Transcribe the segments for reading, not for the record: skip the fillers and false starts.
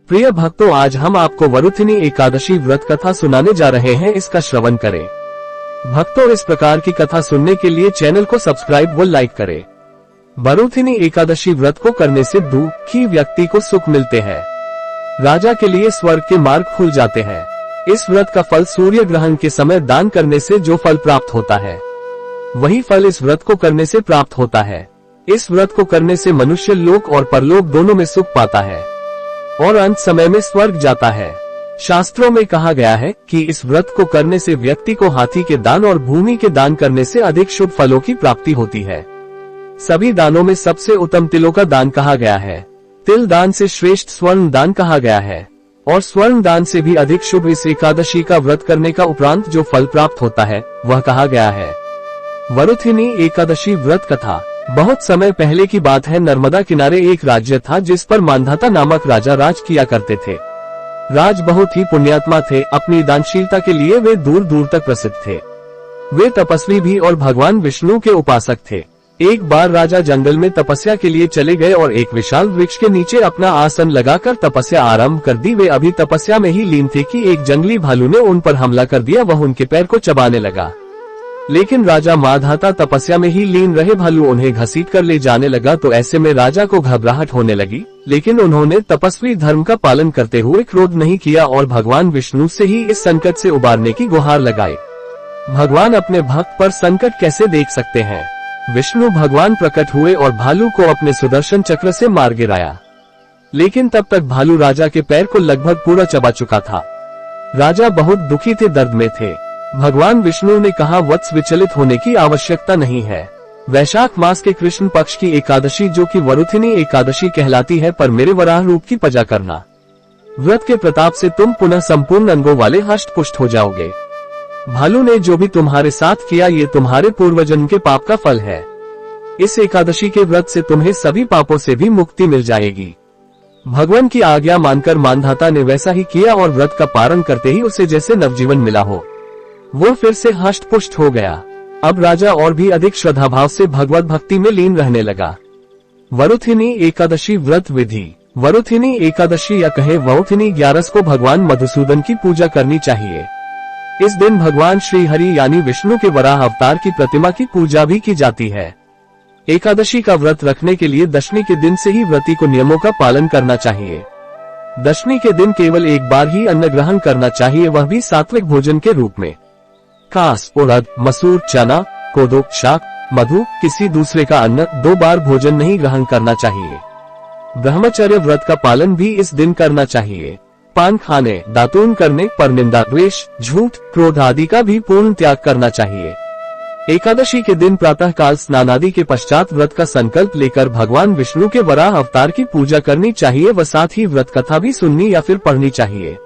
प्रिय भक्तों, आज हम आपको वरुथिनी एकादशी व्रत कथा सुनाने जा रहे हैं। इसका श्रवण करें। भक्तों, इस प्रकार की कथा सुनने के लिए चैनल को सब्सक्राइब व लाइक करें। वरुथिनी एकादशी व्रत को करने से दुखी व्यक्ति को सुख मिलते हैं। राजा के लिए स्वर्ग के मार्ग खुल जाते हैं। इस व्रत का फल सूर्य ग्रहण के समय दान करने से जो फल प्राप्त होता है, वही फल इस व्रत को करने से प्राप्त होता है। इस व्रत को करने से मनुष्य लोक और परलोक दोनों में सुख पाता है और अंत समय में स्वर्ग जाता है। शास्त्रों में कहा गया है कि इस व्रत को करने से व्यक्ति को हाथी के दान और भूमि के दान करने से अधिक शुभ फलों की प्राप्ति होती है। सभी दानों में सबसे उत्तम तिलों का दान कहा गया है। तिल दान से श्रेष्ठ स्वर्ण दान कहा गया है और स्वर्ण दान से भी अधिक शुभ इस एकादशी का व्रत करने का उपरांत जो फल प्राप्त होता है वह कहा गया है। वरुथिनी एकादशी व्रत कथा। बहुत समय पहले की बात है। नर्मदा किनारे एक राज्य था जिस पर मांधाता नामक राजा राज किया करते थे। राज बहुत ही पुण्यात्मा थे। अपनी दानशीलता के लिए वे दूर दूर तक प्रसिद्ध थे। वे तपस्वी भी और भगवान विष्णु के उपासक थे। एक बार राजा जंगल में तपस्या के लिए चले गए और एक विशाल वृक्ष के नीचे अपना आसन लगाकर तपस्या आरंभ कर दी। वे अभी तपस्या में ही लीन थे कि एक जंगली भालू ने उन पर हमला कर दिया। वह उनके पैर को चबाने लगा, लेकिन राजा मांधाता तपस्या में ही लीन रहे। भालू उन्हें घसीट कर ले जाने लगा तो ऐसे में राजा को घबराहट होने लगी, लेकिन उन्होंने तपस्वी धर्म का पालन करते हुए क्रोध नहीं किया और भगवान विष्णु से ही इस संकट से उबारने की गुहार लगाई। भगवान अपने भक्त पर संकट कैसे देख सकते हैं। विष्णु भगवान प्रकट हुए और भालू को अपने सुदर्शन चक्र से मार गिराया, लेकिन तब तक भालू राजा के पैर को लगभग पूरा चबा चुका था। राजा बहुत दुखी थे, दर्द में थे। भगवान विष्णु ने कहा, वत्स, विचलित होने की आवश्यकता नहीं है। वैशाख मास के कृष्ण पक्ष की एकादशी जो कि वरुथिनी एकादशी कहलाती है, पर मेरे वराह रूप की पूजा करना। व्रत के प्रताप से तुम पुनः संपूर्ण अंगों वाले हष्ट पुष्ट हो जाओगे। भालू ने जो भी तुम्हारे साथ किया ये तुम्हारे पूर्वजन्म के पाप का फल है। इस एकादशी के व्रत से तुम्हें सभी पापों से भी मुक्ति मिल जाएगी। भगवान की आज्ञा मानकर मांधाता ने वैसा ही किया और व्रत का पारण करते ही उसे जैसे नवजीवन मिला हो। वो फिर से हष्ट पुष्ट हो गया। अब राजा और भी अधिक श्रद्धाभाव से भगवत भक्ति में लीन रहने लगा। वरुथिनी एकादशी व्रत विधि। वरुथिनी एकादशी या कहे वरुथिनी 11 को भगवान मधुसूदन की पूजा करनी चाहिए। इस दिन भगवान श्री हरि यानी विष्णु के वराह अवतार की प्रतिमा की पूजा भी की जाती है। एकादशी का व्रत रखने के लिए दशमी के दिन से ही व्रती को नियमों का पालन करना चाहिए। दशमी के दिन केवल एक बार ही अन्न ग्रहण करना चाहिए, वह भी सात्विक भोजन के रूप में। कास, उड़द, मसूर, चना, कोदो, शाक, मधु, किसी दूसरे का अन्न 2 बार भोजन नहीं ग्रहण करना चाहिए। ब्रह्मचर्य व्रत का पालन भी इस दिन करना चाहिए। पान खाने, दातून करने, परनिंदा, द्वेष, झूठ, क्रोध आदि का भी पूर्ण त्याग करना चाहिए। एकादशी के दिन प्रातः काल स्नान आदि के पश्चात व्रत का संकल्प लेकर भगवान विष्णु के वराह अवतार की पूजा करनी चाहिए व साथ ही व्रत कथा भी सुननी या फिर पढ़नी चाहिए।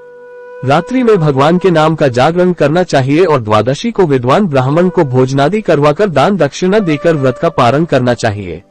रात्रि में भगवान के नाम का जागरण करना चाहिए और द्वादशी को विद्वान ब्राह्मण को भोजनादि करवाकर दान दक्षिणा देकर व्रत का पारण करना चाहिए।